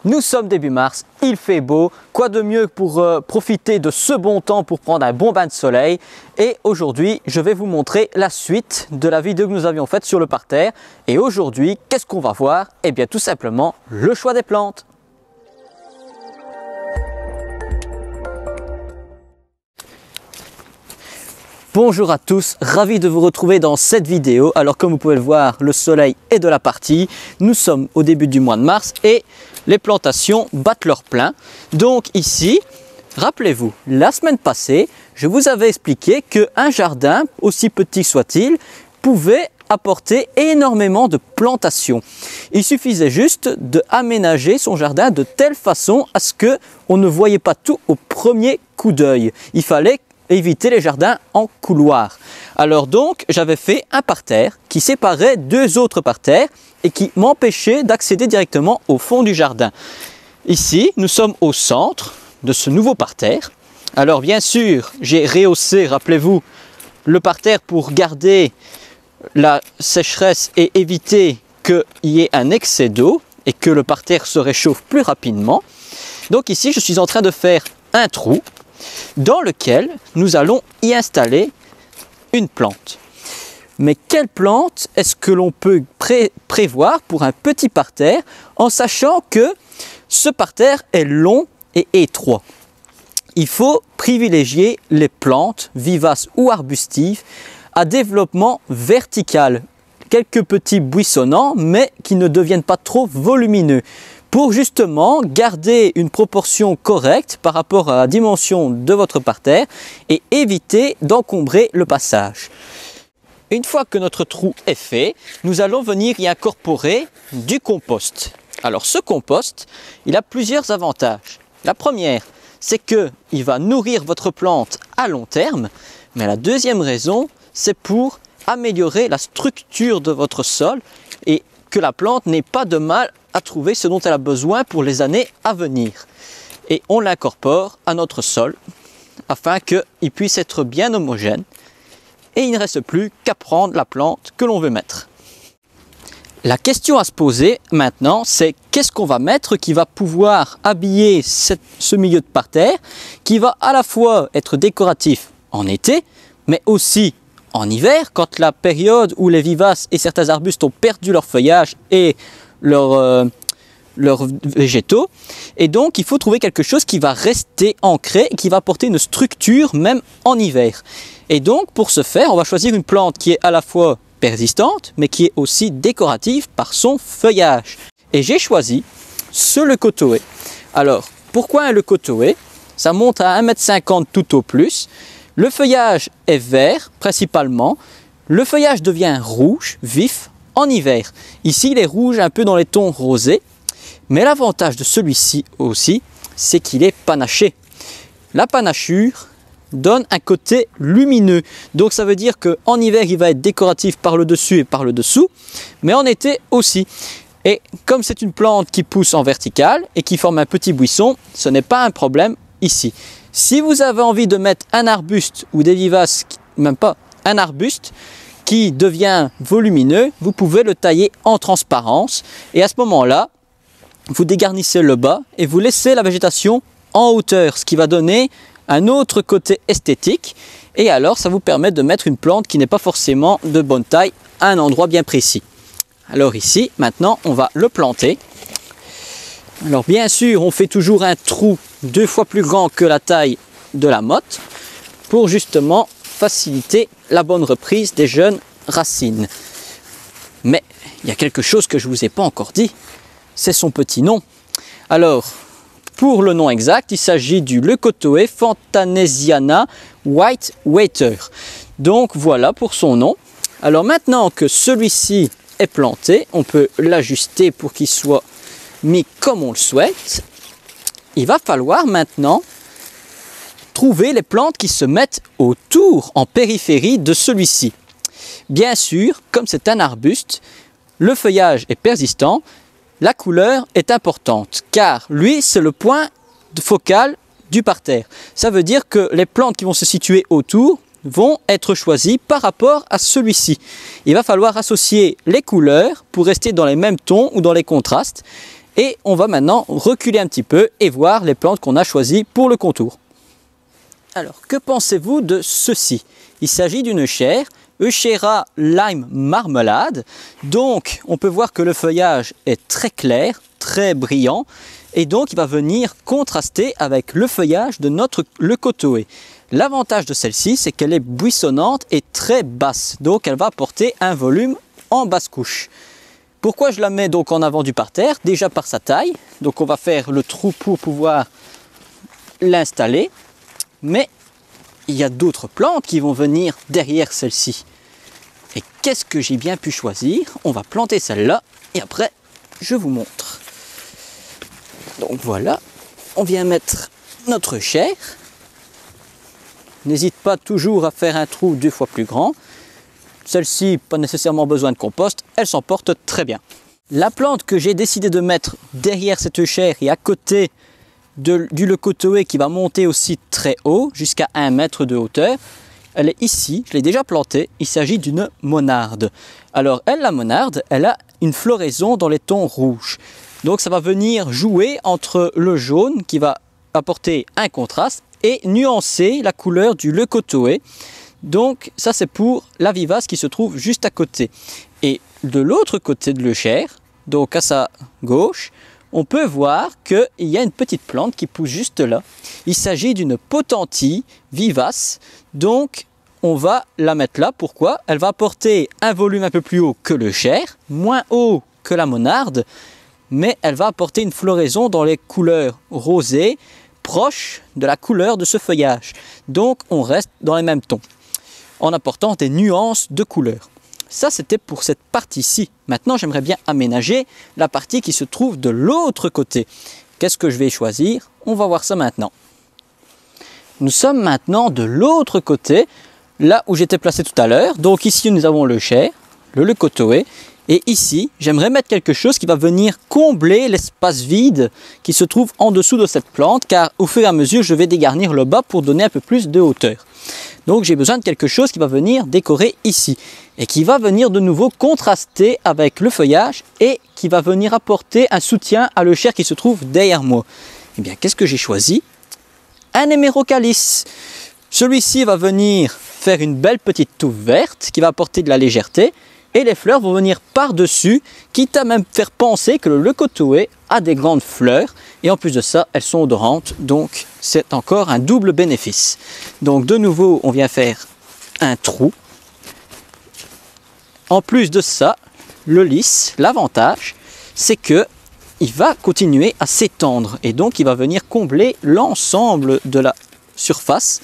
Nous sommes début mars, il fait beau, quoi de mieux pour profiter de ce bon temps pour prendre un bon bain de soleil. Et aujourd'hui, je vais vous montrer la suite de la vidéo que nous avions faite sur le parterre. Et aujourd'hui, qu'est-ce qu'on va voir? Eh bien tout simplement, le choix des plantes. Bonjour à tous, ravi de vous retrouver dans cette vidéo. Alors comme vous pouvez le voir, le soleil est de la partie. Nous sommes au début du mois de mars et les plantations battent leur plein. Donc ici, rappelez-vous, la semaine passée, je vous avais expliqué qu'un jardin, aussi petit soit-il, pouvait apporter énormément de plantations. Il suffisait juste d'aménager son jardin de telle façon à ce qu'on ne voyait pas tout au premier coup d'œil. Il fallait éviter les jardins en couloir. Alors donc, j'avais fait un parterre qui séparait deux autres parterres et qui m'empêchait d'accéder directement au fond du jardin. Ici, nous sommes au centre de ce nouveau parterre. Alors bien sûr, j'ai rehaussé, rappelez-vous, le parterre pour garder la sécheresse et éviter qu'il y ait un excès d'eau et que le parterre se réchauffe plus rapidement. Donc ici, je suis en train de faire un trou dans lequel nous allons y installer une plante. Mais quelle plante est-ce que l'on peut prévoir pour un petit parterre en sachant que ce parterre est long et étroit? Il faut privilégier les plantes vivaces ou arbustives à développement vertical, quelques petits buissonnants mais qui ne deviennent pas trop volumineux, pour justement garder une proportion correcte par rapport à la dimension de votre parterre et éviter d'encombrer le passage. Une fois que notre trou est fait, nous allons venir y incorporer du compost. Alors ce compost, il a plusieurs avantages. La première, c'est qu'il va nourrir votre plante à long terme, mais la deuxième raison, c'est pour améliorer la structure de votre sol et que la plante n'ait pas de mal à trouver ce dont elle a besoin pour les années à venir. Et on l'incorpore à notre sol afin qu'il puisse être bien homogène et il ne reste plus qu'à prendre la plante que l'on veut mettre. La question à se poser maintenant, c'est qu'est-ce qu'on va mettre qui va pouvoir habiller ce milieu de parterre, qui va à la fois être décoratif en été, mais aussi en hiver, quand la période où les vivaces et certains arbustes ont perdu leur feuillage et leurs végétaux. Et donc, il faut trouver quelque chose qui va rester ancré et qui va apporter une structure même en hiver. Et donc, pour ce faire, on va choisir une plante qui est à la fois persistante, mais qui est aussi décorative par son feuillage. Et j'ai choisi ce leucotoé. Alors, pourquoi un leucotoé? Ça monte à 1,50 m tout au plus. Le feuillage est vert principalement, le feuillage devient rouge, vif, en hiver. Ici il est rouge un peu dans les tons rosés, mais l'avantage de celui-ci aussi, c'est qu'il est panaché. La panachure donne un côté lumineux, donc ça veut dire qu'en hiver il va être décoratif par le dessus et par le dessous, mais en été aussi. Et comme c'est une plante qui pousse en verticale et qui forme un petit buisson, ce n'est pas un problème ici. Si vous avez envie de mettre un arbuste ou des vivaces, même pas un arbuste, qui devient volumineux, vous pouvez le tailler en transparence et à ce moment-là, vous dégarnissez le bas et vous laissez la végétation en hauteur, ce qui va donner un autre côté esthétique et alors ça vous permet de mettre une plante qui n'est pas forcément de bonne taille à un endroit bien précis. Alors ici, maintenant, on va le planter. Alors bien sûr, on fait toujours un trou 2 fois plus grand que la taille de la motte pour justement faciliter la bonne reprise des jeunes racines. Mais il y a quelque chose que je ne vous ai pas encore dit, c'est son petit nom. Alors, pour le nom exact, il s'agit du Leucotoé Fontanesiana White Water. Donc voilà pour son nom. Alors maintenant que celui-ci est planté, on peut l'ajuster pour qu'il soit mis comme on le souhaite. Il va falloir maintenant trouver les plantes qui se mettent autour, en périphérie de celui-ci. Bien sûr, comme c'est un arbuste, le feuillage est persistant, la couleur est importante, car lui, c'est le point focal du parterre. Ça veut dire que les plantes qui vont se situer autour vont être choisies par rapport à celui-ci. Il va falloir associer les couleurs pour rester dans les mêmes tons ou dans les contrastes. Et on va maintenant reculer un petit peu et voir les plantes qu'on a choisies pour le contour. Alors, que pensez-vous de ceci? Il s'agit d'une chaire, Euchera Lime Marmelade. Donc, on peut voir que le feuillage est très clair, très brillant. Et donc, il va venir contraster avec le feuillage de notre leucotoé. L'avantage de celle-ci, c'est qu'elle est buissonnante et très basse. Donc, elle va apporter un volume en basse couche. Pourquoi je la mets donc en avant du parterre? Déjà par sa taille. Donc, on va faire le trou pour pouvoir l'installer. Mais il y a d'autres plantes qui vont venir derrière celle-ci. Et qu'est-ce que j'ai bien pu choisir? On va planter celle-là et après, je vous montre. Donc voilà, on vient mettre notre chaire. N'hésite pas toujours à faire un trou 2 fois plus grand. Celle-ci, pas nécessairement besoin de compost, elle s'en porte très bien. La plante que j'ai décidé de mettre derrière cette chaire et à côté du leucotoé qui va monter aussi très haut, jusqu'à 1 mètre de hauteur, elle est ici, je l'ai déjà plantée, il s'agit d'une monarde. Alors elle, la monarde, elle a une floraison dans les tons rouges. Donc ça va venir jouer entre le jaune qui va apporter un contraste et nuancer la couleur du leucotoé. Donc ça c'est pour la vivace qui se trouve juste à côté. Et de l'autre côté de l'Euchère, donc à sa gauche, on peut voir qu'il y a une petite plante qui pousse juste là. Il s'agit d'une potentille vivace. Donc, on va la mettre là. Pourquoi? Elle va apporter un volume un peu plus haut que l'Euchère, moins haut que la monarde, mais elle va apporter une floraison dans les couleurs rosées, proches de la couleur de ce feuillage. Donc, on reste dans les mêmes tons, en apportant des nuances de couleurs. Ça, c'était pour cette partie-ci. Maintenant, j'aimerais bien aménager la partie qui se trouve de l'autre côté. Qu'est-ce que je vais choisir? On va voir ça maintenant. Nous sommes maintenant de l'autre côté, là où j'étais placé tout à l'heure. Donc ici, nous avons le chai, le leucotoé. Et ici, j'aimerais mettre quelque chose qui va venir combler l'espace vide qui se trouve en dessous de cette plante, car au fur et à mesure, je vais dégarnir le bas pour donner un peu plus de hauteur. Donc j'ai besoin de quelque chose qui va venir décorer ici et qui va venir de nouveau contraster avec le feuillage et qui va venir apporter un soutien à l'Euchère qui se trouve derrière moi. Eh bien, qu'est-ce que j'ai choisi? Un hémérocalice. Celui-ci va venir faire une belle petite touffe verte qui va apporter de la légèreté et les fleurs vont venir par-dessus, quitte à même faire penser que le leucotoé a des grandes fleurs. Et en plus de ça, elles sont odorantes, donc c'est encore un double bénéfice. Donc de nouveau, on vient faire un trou. En plus de ça, le lys, l'avantage, c'est que il va continuer à s'étendre et donc il va venir combler l'ensemble de la surface.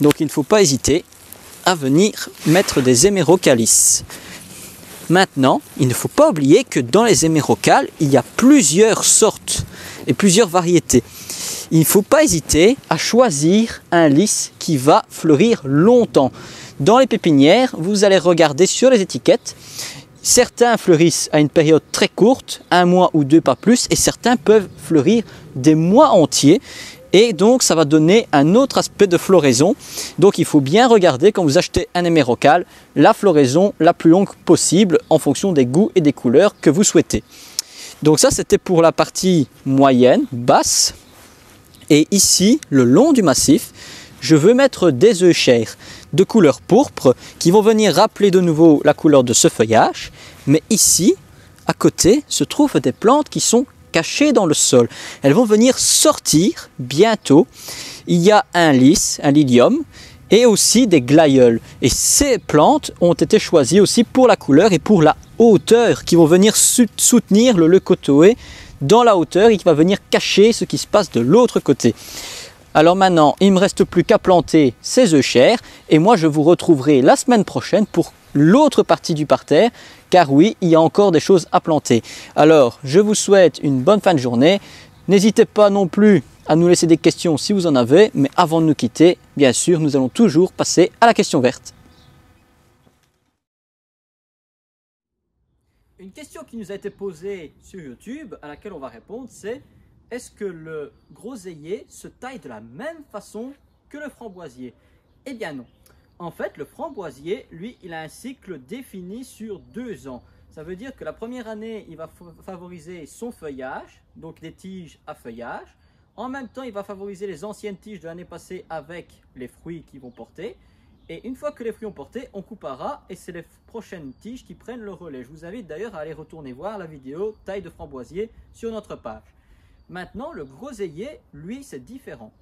Donc il ne faut pas hésiter à venir mettre des hémérocalices. Maintenant, il ne faut pas oublier que dans les hémérocales, il y a plusieurs sortes et plusieurs variétés. Il ne faut pas hésiter à choisir un lys qui va fleurir longtemps. Dans les pépinières, vous allez regarder sur les étiquettes. Certains fleurissent à une période très courte, 1 mois ou 2 pas plus, et certains peuvent fleurir des mois entiers. Et donc ça va donner un autre aspect de floraison. Donc il faut bien regarder quand vous achetez un hémérocal, la floraison la plus longue possible en fonction des goûts et des couleurs que vous souhaitez. Donc ça c'était pour la partie moyenne, basse. Et ici, le long du massif, je veux mettre des euchères de couleur pourpre qui vont venir rappeler de nouveau la couleur de ce feuillage. Mais ici, à côté, se trouvent des plantes qui sont cachées dans le sol. Elles vont venir sortir bientôt. Il y a un lys, un lilium et aussi des glaïeuls. Et ces plantes ont été choisies aussi pour la couleur et pour la hauteur qui vont venir soutenir le leucotoé dans la hauteur et qui va venir cacher ce qui se passe de l'autre côté. Alors maintenant, il ne me reste plus qu'à planter ces euchères et moi je vous retrouverai la semaine prochaine pour l'autre partie du parterre, car oui, il y a encore des choses à planter. Alors, je vous souhaite une bonne fin de journée. N'hésitez pas non plus à nous laisser des questions si vous en avez, mais avant de nous quitter, bien sûr, nous allons toujours passer à la question verte. Une question qui nous a été posée sur YouTube, à laquelle on va répondre, c'est: est-ce que le groseillier se taille de la même façon que le framboisier? Eh bien non. En fait, le framboisier, lui, il a un cycle défini sur 2 ans. Ça veut dire que la première année, il va favoriser son feuillage, donc des tiges à feuillage. En même temps, il va favoriser les anciennes tiges de l'année passée avec les fruits qui vont porter. Et une fois que les fruits ont porté, on coupera et c'est les prochaines tiges qui prennent le relais. Je vous invite d'ailleurs à aller retourner voir la vidéo taille de framboisier sur notre page. Maintenant, le groseillier, lui, c'est différent.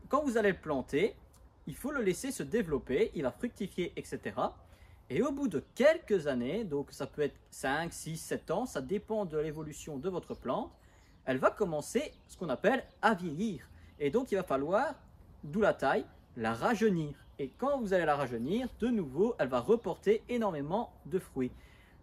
Quand vous allez le planter, il faut le laisser se développer, il va fructifier, etc. Et au bout de quelques années, donc ça peut être 5, 6, 7 ans, ça dépend de l'évolution de votre plante, elle va commencer ce qu'on appelle à vieillir. Et donc il va falloir, d'où la taille, la rajeunir. Et quand vous allez la rajeunir, de nouveau, elle va reporter énormément de fruits.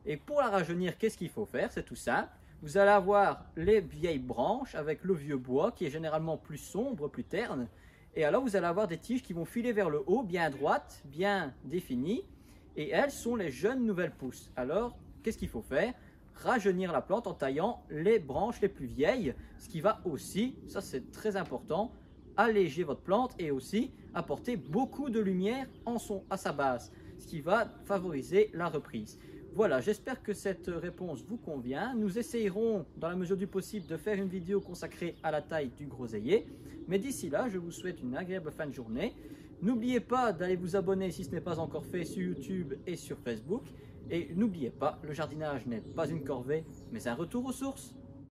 Et pour la rajeunir, qu'est-ce qu'il faut faire? C'est tout simple. Vous allez avoir les vieilles branches avec le vieux bois qui est généralement plus sombre, plus terne. Et alors vous allez avoir des tiges qui vont filer vers le haut, bien droites, bien définies. Et elles sont les jeunes nouvelles pousses. Alors, qu'est-ce qu'il faut faire? Rajeunir la plante en taillant les branches les plus vieilles, ce qui va aussi, ça c'est très important, alléger votre plante et aussi apporter beaucoup de lumière à sa base, ce qui va favoriser la reprise. Voilà, j'espère que cette réponse vous convient. Nous essayerons, dans la mesure du possible, de faire une vidéo consacrée à la taille du groseillier. Mais d'ici là, je vous souhaite une agréable fin de journée. N'oubliez pas d'aller vous abonner si ce n'est pas encore fait sur YouTube et sur Facebook. Et n'oubliez pas, le jardinage n'est pas une corvée, mais un retour aux sources.